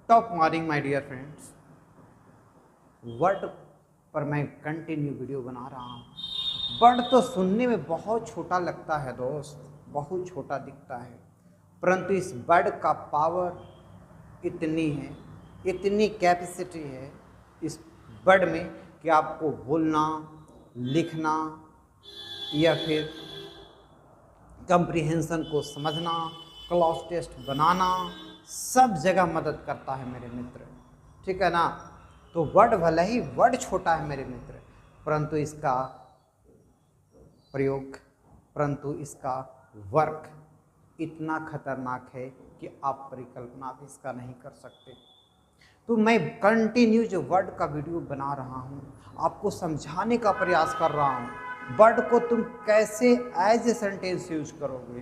Top morning my dear friends. Word पर मैं continue video बना रहा हूँ। वर्ड तो सुनने में बहुत छोटा लगता है दोस्त, बहुत छोटा दिखता है, परंतु इस वर्ड का पावर इतनी है, इतनी कैपेसिटी है इस वर्ड में कि आपको बोलना, लिखना या फिर कंप्रीहेंशन को समझना, क्लॉज टेस्ट बनाना, सब जगह मदद करता है मेरे मित्र। ठीक है ना। तो वर्ड भले ही वर्ड छोटा है मेरे मित्र, परंतु इसका प्रयोग, परंतु इसका वर्क इतना खतरनाक है कि आप परिकल्पना भी इसका नहीं कर सकते। तो मैं कंटिन्यू जो वर्ड का वीडियो बना रहा हूँ, आपको समझाने का प्रयास कर रहा हूँ। वर्ड को तुम कैसे एज ए सेंटेंस यूज करोगे,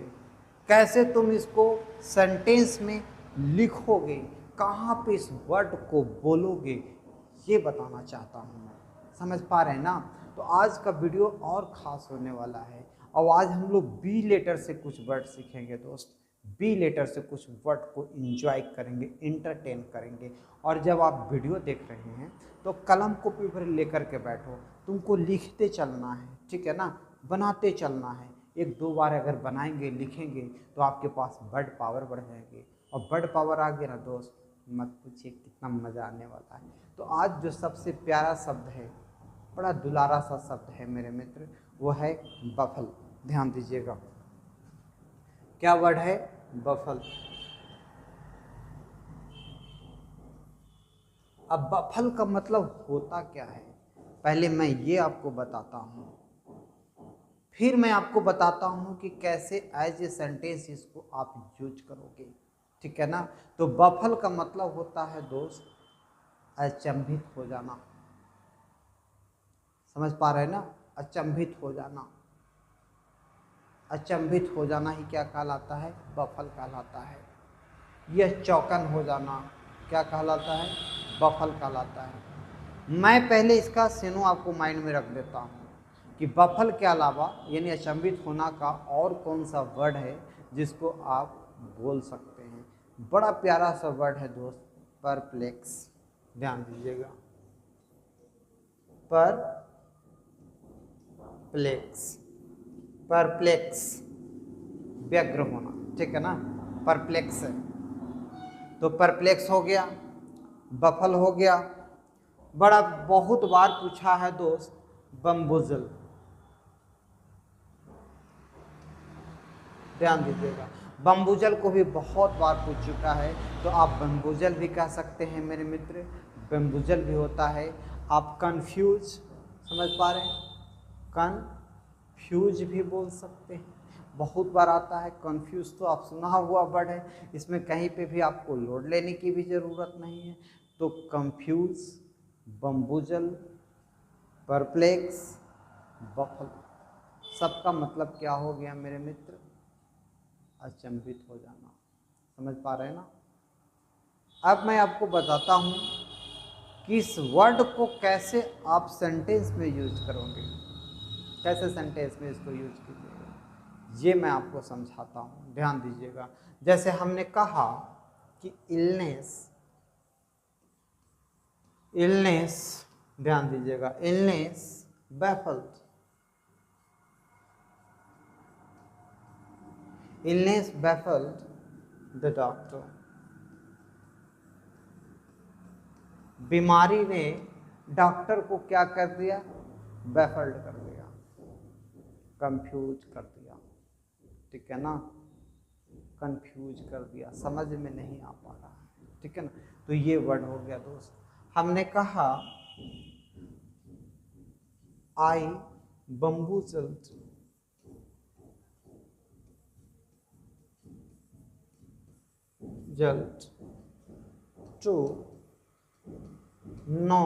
कैसे तुम इसको सेंटेंस में लिखोगे, कहाँ पे इस वर्ड को बोलोगे, ये बताना चाहता हूँ मैं। समझ पा रहे हैं ना। तो आज का वीडियो और ख़ास होने वाला है। और आज हम लोग बी लेटर से कुछ वर्ड सीखेंगे दोस्त। बी लेटर से कुछ वर्ड को इंजॉय करेंगे, इंटरटेन करेंगे। और जब आप वीडियो देख रहे हैं तो कलम को पेपर लेकर के बैठो, तुमको लिखते चलना है, ठीक है ना, बनाते चलना है। एक दो बार अगर बनाएंगे, लिखेंगे तो आपके पास वर्ड पावर बढ़ जाएगी। और वर्ड पावर आ गया ना दोस्त, मत पूछिए कितना मज़ा आने वाला है। तो आज जो सबसे प्यारा शब्द है, बड़ा दुलारा सा शब्द है मेरे मित्र, वो है बफल। ध्यान दीजिएगा, क्या वर्ड है? बफल। अब बफल का मतलब होता क्या है, पहले मैं ये आपको बताता हूँ, फिर मैं आपको बताता हूँ कि कैसे एज ए सेंटेंस इसको आप यूज करोगे। ठीक है ना। तो बफल का मतलब होता है दोस्त अचंभित हो जाना। समझ पा रहे हैं ना। अचंभित हो जाना, अचंभित हो जाना ही क्या कहलाता है? बफल कहलाता है। यह चौकन हो जाना क्या कहलाता है? बफल कहलाता है। मैं पहले इसका सीनो आपको माइंड में रख देता हूँ कि बफल के अलावा यानी अचंभित होना का और कौन सा वर्ड है जिसको आप बोल सकते हैं। बड़ा प्यारा सा वर्ड है दोस्त, परप्लेक्स। ध्यान दीजिएगा, परप्लेक्स। परप्लेक्स व्यग्र होना, ठीक है ना। परप्लेक्स है तो परप्लेक्स हो गया, बफल हो गया। बड़ा बहुत बार पूछा है दोस्त बम्बुजल। ध्यान दीजिएगा, बम्बुजल को भी बहुत बार पूछ चुका है, तो आप बम्बुजल भी कह सकते हैं मेरे मित्र, बम्बुजल भी होता है। आप कंफ्यूज, समझ पा रहे हैं, कंफ्यूज भी बोल सकते हैं। बहुत बार आता है कंफ्यूज, तो आप सुना हुआ वर्ड है, इसमें कहीं पे भी आपको लोड लेने की भी ज़रूरत नहीं है। तो कंफ्यूज, बम्बुजल, परप्लेक्स, बफल, सबका मतलब क्या हो गया मेरे मित्र? अचंभित हो जाना। समझ पा रहे हैं ना। अब मैं आपको बताता हूँ कि इस वर्ड को कैसे आप सेंटेंस में यूज करोगे, कैसे सेंटेंस में इसको यूज कीजिएगा, ये मैं आपको समझाता हूँ। ध्यान दीजिएगा, जैसे हमने कहा कि इलनेस, इलनेस, ध्यान दीजिएगा, illness baffled, illness baffled the doctor. बीमारी ने डॉक्टर को क्या कर दिया? बैफल्ड कर दिया, कंफ्यूज कर दिया। ठीक है ना, कंफ्यूज कर दिया, समझ में नहीं आ पा रहा है। ठीक है ना। तो ये वर्ड हो गया दोस्त। हमने कहा आई बम्बूजल्ड जल्द टू नो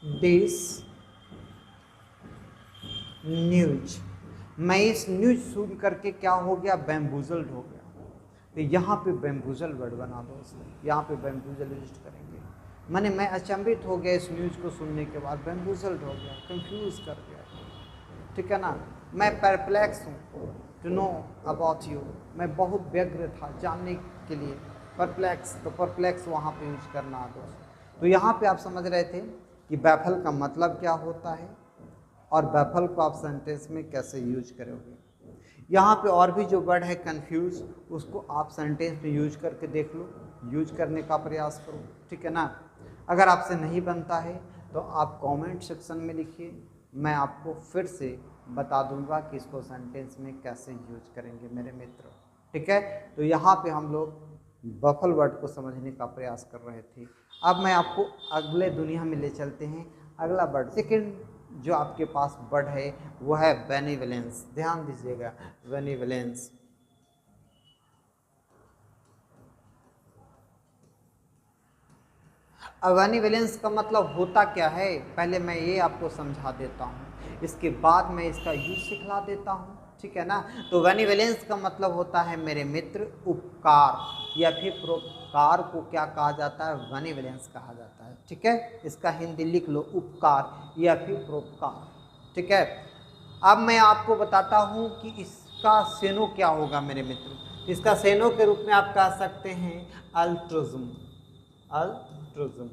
दिस न्यूज। मैं इस न्यूज सुन करके क्या हो गया? बैम्बूजल्ड हो गया। तो यहाँ पे बैम्बूजल वर्ड बना दो, यहाँ पे बैम्बूजल यूज करेंगे। मैंने मैं अचंभित हो गया इस न्यूज को सुनने के बाद, बैम्बूजल्ड हो गया, कंफ्यूज कर गया। ठीक है ना। मैं परप्लेक्स हूँ टू नो अबाउट यू, मैं बहुत व्यग्र था जानने के लिए परप्लेक्स, तो परप्लेक्स वहाँ पे यूज करना है दोस्त। तो यहाँ पे आप समझ रहे थे कि बैफल का मतलब क्या होता है और बैफल को आप सेंटेंस में कैसे यूज करोगे। यहाँ पे और भी जो वर्ड है कंफ्यूज, उसको आप सेंटेंस में यूज करके देख लो, यूज करने का प्रयास करो, ठीक है ना। अगर आपसे नहीं बनता है तो आप कमेंट सेक्शन में लिखिए, मैं आपको फिर से बता दूंगा कि इसको सेंटेंस में कैसे यूज करेंगे मेरे मित्र, ठीक है। तो यहाँ पे हम लोग बफल वर्ड को समझने का प्रयास कर रहे थे। अब मैं आपको अगले दुनिया में ले चलते हैं। अगला वर्ड, सेकेंड जो आपके पास वर्ड है वो है बेनिवोलेंस। ध्यान दीजिएगा, बेनिवोलेंस। अब बेनिवोलेंस का मतलब होता क्या है, पहले मैं ये आपको समझा देता हूँ, इसके बाद मैं इसका यूज सिखला देता हूँ, ठीक है ना। तो बेनिवोलेंस का मतलब होता है मेरे मित्र उपकार, या फिर परोपकार को क्या कहा जाता है, बेनिवोलेंस कहा जाता है, ठीक है। इसका हिंदी लिख लो, उपकार या फिर परोपकार, ठीक है। अब मैं आपको बताता हूँ कि इसका सेनो क्या होगा मेरे मित्र। इसका सेनो के रूप में आप कह सकते हैं अल्ट्रुज्म। अल्ट्रुज्म,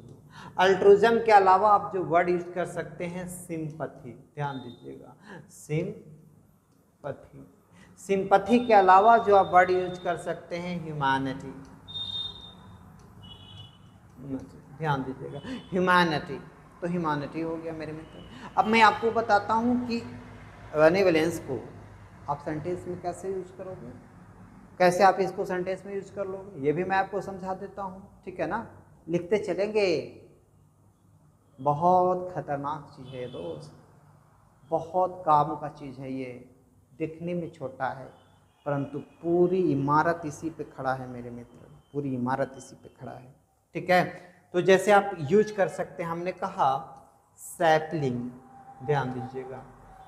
अल्ट्रुज्म के अलावा आप जो वर्ड यूज कर सकते हैं सिंपथी। ध्यान दीजिएगा, सिंपथी। सिंपथी के अलावा जो आप वर्ड यूज कर सकते हैं ह्यूमैनिटी। ध्यान दीजिएगा, ह्यूमैनिटी। तो ह्यूमैनिटी हो गया मेरे मित्र। अब मैं आपको बताता हूँ कि बेनिवोलेंस को आप सेंटेंस में कैसे यूज करोगे, कैसे आप इसको सेंटेंस में यूज कर लोगे, ये भी मैं आपको समझा देता हूँ, ठीक है ना। लिखते चलेंगे। बहुत खतरनाक चीज़ है दोस्त, बहुत काम का चीज़ है ये। दिखने में छोटा है परंतु पूरी इमारत इसी पे खड़ा है मेरे मित्र, पूरी इमारत इसी पे खड़ा है, ठीक है। तो जैसे आप यूज कर सकते हैं, हमने कहा सैपलिंग। ध्यान दीजिएगा,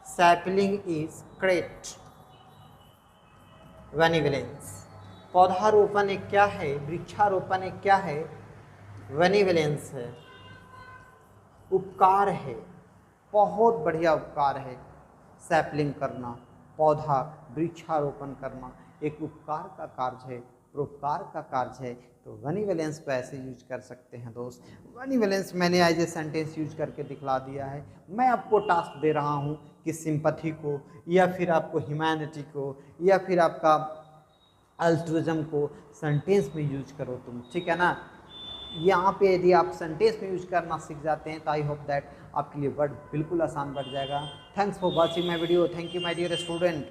सैपलिंग इज ग्रेट बेनिवोलेंस। पौधारोपण एक क्या है, वृक्षारोपण एक क्या है, बेनिवोलेंस है, उपकार है, बहुत बढ़िया उपकार है। सैपलिंग करना, पौधा वृक्षारोपण करना एक उपकार का कार्य है, परोपकार का कार्य है। तो बेनिवोलेंस को ऐसे यूज कर सकते हैं दोस्त। बेनिवोलेंस मैंने एज ए सेंटेंस यूज करके दिखला दिया है। मैं आपको टास्क दे रहा हूँ कि सिंपैथी को या फिर आपको ह्यूमैनिटी को या फिर आपका अल्ट्रुइज्म को सेंटेंस में यूज करो तुम, ठीक है ना। यहाँ पे यदि आप सेंटेंस में यूज करना सीख जाते हैं तो आई होप दैट आपके लिए वर्ड बिल्कुल आसान बढ़ जाएगा। Thanks for watching my video. Thank you my dear student.